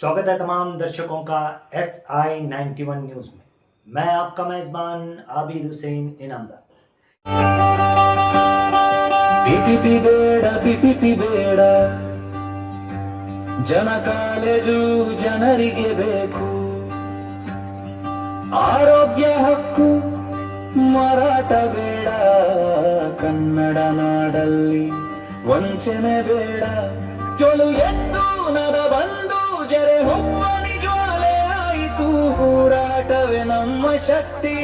स्वागत है तमाम दर्शकों का SI91 न्यूज में। मैं आपका मेजबान आबिद हुसैन इनामदार। ಪಿಪಿಪಿ ಬೇಡ ಪಿಪಿಪಿ ಬೇಡ, ಜನ ಕಾಲೇಜು ಜನರಿಗೆ ಬೇಕು. ಆರೋಗ್ಯ ಹಕ್ಕು ಮಾರಾಟ ಬೇಡ, ಕನ್ನಡ ನಾಡಲ್ಲಿ ವಂಚನೆ ಬೇಡ. ಜೊಲು ಎದ್ದು ನರ ಬಂದು ಜರೆ ಹೊಮ್ಮನಿ ಜ್ವಾಲೆ ಆಯಿತು, ಹೋರಾಟವೇ ನಮ್ಮ ಶಕ್ತಿ.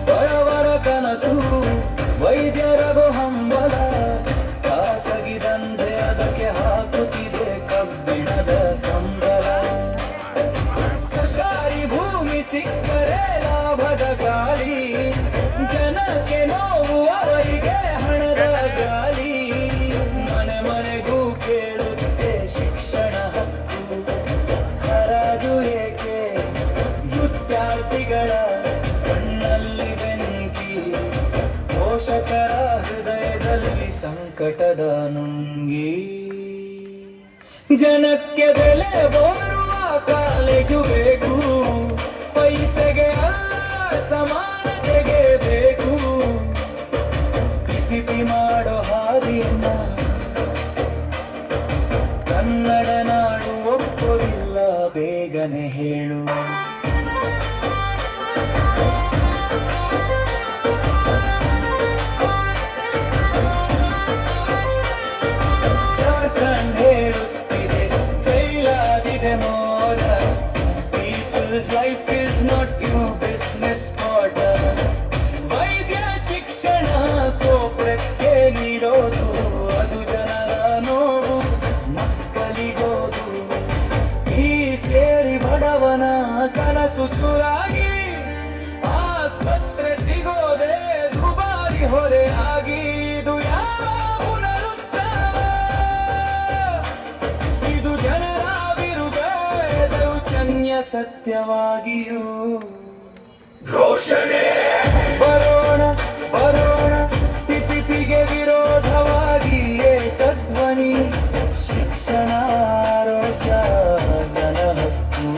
ಬಡವರ ಕನಸು ವೈದ್ಯರಗೋ ಹಂಬಲ, ಖಾಸಗಿ ದಂಧೆ ಅದಕ್ಕೆ ಹಾಕುತ್ತಿದೆ ಕಬ್ಬಿಣದ ಕಂಬಳ. ಸರ್ಕಾರಿ ಭೂಮಿ ಸಿಕ್ಕರೆ ಲಾಭದ ಗಾಳಿ, ಜನಕ್ಕೆ ನೋವು ಅವರಿಗೆ ಹಣದ ಗಾಳಿ. ಮನೆ ಮನೆಗೂ ಕೇಳುತ್ತೆ ಶಿಕ್ಷಣ ಹಕ್ಕು, ಹರಾಜು ಏಕೆ ವಿದ್ಯಾರ್ಥಿಗಳ ಕಣ್ಣಲ್ಲಿ ಬೆಂಕಿ, ಪೋಷಕರ ಹೃದಯದಲ್ಲಿ ಸಂಕಟದ ನುಂಗಿ. ಜನಕ್ಕೆ ಬೆಲೆ ಬರುವ ಕಾಲೇಜು ಬೇಕು, ಪೈಸೆಗೆ ಅಲ್ಲ ಸಮಾನತೆಗೆ ಬೇಕು. ಪಿಪಿಪಿ ಮಾಡೋ ಹಾದಿಯನ್ನ ಕನ್ನಡ ನಾಡು ಒಪ್ಪೋದಿಲ್ಲ, ಬೇಗನೆ ಹೇಳು. ಜಾರ್ಖಂಡ್ ಹೇಳುತ್ತಿದೆ ಫೇಲ್ ಆಗಿದೆ ಮೋದ, people's life is not you business partner. ವೈದ್ಯ ಶಿಕ್ಷಣ ಕೋಪಕ್ಕೆ ನೀಡೋದು, ಅದು ಜನರ ನೋವು ಮಕ್ಕಳಿಗೋದು. ಈ ಸೇರಿ ಬಡವನ ಕನಸು ಚೂರಾಗಿ, ಆಸ್ಪತ್ರೆ ಸಿಗೋದೆ ದುಬಾರಿ ಹೊರೆ ಆಗಿ. ಇದು ಯಾವ ಪುನರುತ್ಥಾನ? ಇದು ಜನರ ವಿರುದ್ಧ ದೌರ್ಜನ್ಯ ಸತ್ಯವಾಗಿಯೂ. ಘೋಷಣೆ ಬರೋಣ ಬರೋಣ ಪಿಪಿಪಿಗೆ ವಿರೋಧವಾಗಿ ಏಕಧ್ವನಿ. ಶಿಕ್ಷಣ ಆರೋಗ್ಯ ಜನ ಹಕ್ಕು,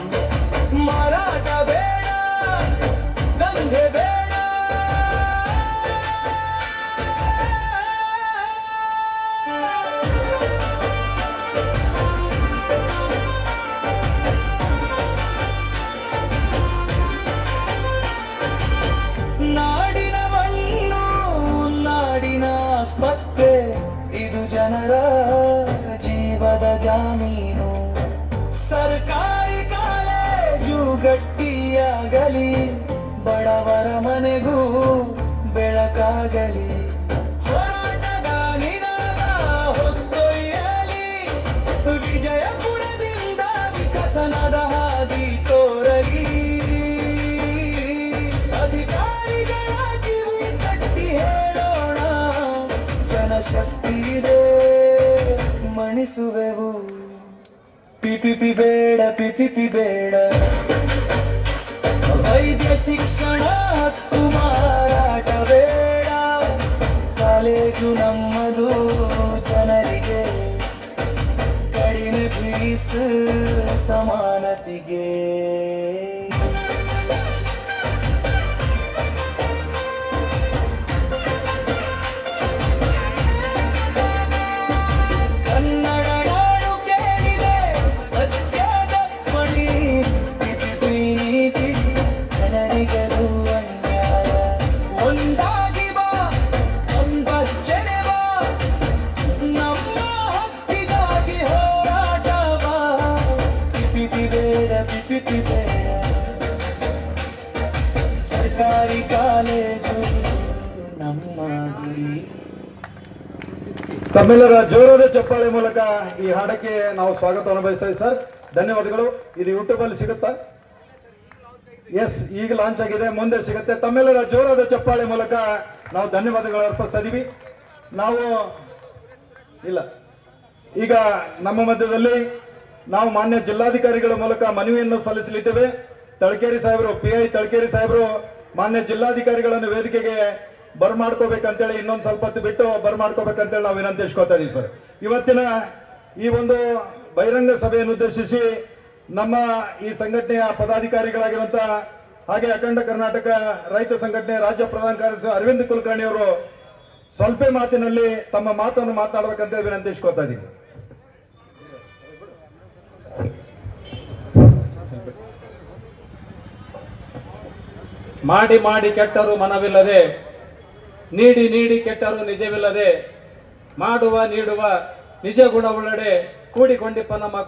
ಮಾರಾಟ ಬೇಡ ದಂಧೆ ಬೇಡ. ನಾಡಿನ ಮಣ್ಣು ನಾಡಿನ ಆಸ್ಪತ್ರೆ, ಇದು ಜನರ ಜೀವದ ಜಾಮೀನು. ಸರ್ಕಾರಿ ಕಾಲೇಜು ಗಟ್ಟಿಯಾಗಲಿ, ಬಡವರ ಮನೆಗೂ ಬೆಳಕಾಗಲಿ. ಹೋರಾಟಗಾನಿನಾದ ಹೊತ್ತೊಯ್ಯಲಿ, ವಿಜಯಪುರದಿಂದ ವಿಕಸನದ ಹಾದಿ ತೋರಲಿ. ಅಧಿಕಾರಿಗಳ ಕಿವಿ ತಟ್ಟಿ ಹೇಳೋಣ, ಜನಶಕ್ತಿ ಇದೆ ಮಣಿಸುವೆವು. ಪಿಪಿಪಿ ಬೇಡ ಪಿಪಿಪಿ ಬೇಡ, ವೈದ್ಯ ಶಿಕ್ಷಣ ಹಕ್ಕು ಮಾರಾಟ ಬೇಡ. ಕಾಲೇಜು ನಮ್ಮದು ಜನರಿಗೆ, ಕಡಿಮೆ ಫೀಸ್ ಸಮಾನತೆಗೆ. ಕನ್ನಡ ನಾಡು ಕೇಳಿದೆ ಸತ್ಯದ ಮಣಿ, ಪಿಪಿಪಿ ನೀತಿ ಜನರಿಗದು ಅನ್ಯಾಯ. ಒಂದಾಗಿ ಬಾ ಒಂಬಚ್ಚನೆ ಬಾ, ನಮ್ಮ ಹಕ್ಕಿಗಾಗಿ ಹೋರಾಟ ಬಾ. ಪಿಪಿಪಿ ಬೇಡ ಪಿಪಿಪಿ ಬೇಡ, ಸರ್ಕಾರಿ ಕಾಲೇಜು ನಮ್ಮ ಗುರಿ. ತಮ್ಮೆಲ್ಲರ ಜೋರಾದ ಚಪ್ಪಾಳೆ ಮೂಲಕ ಈ ಹಾಡಕ್ಕೆ ನಾವು ಸ್ವಾಗತವನ್ನು ಬಯಸ್ತೇವೆ ಸರ್. ಧನ್ಯವಾದಗಳು. ಇದು ಯೂಟ್ಯೂಬ್ ಅಲ್ಲಿ ಸಿಗುತ್ತಾ? ಎಸ್, ಈಗ ಲಾಂಚ್ ಆಗಿದೆ, ಮುಂದೆ ಸಿಗುತ್ತೆ. ತಮ್ಮೆಲ್ಲರ ಜೋರಾದ ಚಪ್ಪಾಳೆ ಮೂಲಕ ನಾವು ಧನ್ಯವಾದಗಳು ಅರ್ಪಿಸ್ತಾ ಇದೀವಿ. ನಾವು ಇಲ್ಲ ಈಗ ನಮ್ಮ ಮಧ್ಯದಲ್ಲಿ ನಾವು ಮಾನ್ಯ ಜಿಲ್ಲಾಧಿಕಾರಿಗಳ ಮೂಲಕ ಮನವಿಯನ್ನು ಸಲ್ಲಿಸಲಿದ್ದೇವೆ. ತಳಕೇರಿ ಸಾಹೇಬರು, PI ತಳಕೇರಿ ಸಾಹೇಬರು ಮಾನ್ಯ ಜಿಲ್ಲಾಧಿಕಾರಿಗಳನ್ನು ವೇದಿಕೆಗೆ ಬರ್ಮಾಡ್ಕೋಬೇಕಂತೇಳಿ ಇನ್ನೊಂದು ಸ್ವಲ್ಪ ಹೊತ್ತು ಬಿಟ್ಟು ಬರ್ಮಾಡ್ಕೋಬೇಕಂತೇಳಿ ನಾವು ವಿನಂತಿಸ್ಕೊತಾ ಇದೀವಿ ಸರ್. ಇವತ್ತಿನ ಈ ಒಂದು ಬಹಿರಂಗ ಸಭೆಯನ್ನು ಉದ್ದೇಶಿಸಿ ನಮ್ಮ ಈ ಸಂಘಟನೆಯ ಪದಾಧಿಕಾರಿಗಳಾಗಿರುವಂತ ಹಾಗೆ ಅಖಂಡ ಕರ್ನಾಟಕ ರೈತ ಸಂಘಟನೆ ರಾಜ್ಯ ಪ್ರಧಾನ ಕಾರ್ಯದರ್ಶಿ ಅರವಿಂದ್ ಕುಲಕರ್ಣಿ ಅವರು ಸ್ವಲ್ಪ ಮಾತಿನಲ್ಲಿ ತಮ್ಮ ಮಾತನ್ನು ಮಾತನಾಡಬೇಕಂತ ವಿನಂತಿಸ್ಕೊತಾ ಇದ್ದೀವಿ. ಮಾಡಿ ಮಾಡಿ ಕೆಟ್ಟರು ಮನವಿಲ್ಲದೆ, ನೀಡಿ ನೀಡಿ ಕೆಟ್ಟರು ನಿಜವಿಲ್ಲದೆ, ಮಾಡುವ ನೀಡುವ ನಿಜ ಗುಣವುಳ್ಳಡೆ ಕೂಡಿಕೊಂಡಿಪ್ಪ ನಮ್ಮ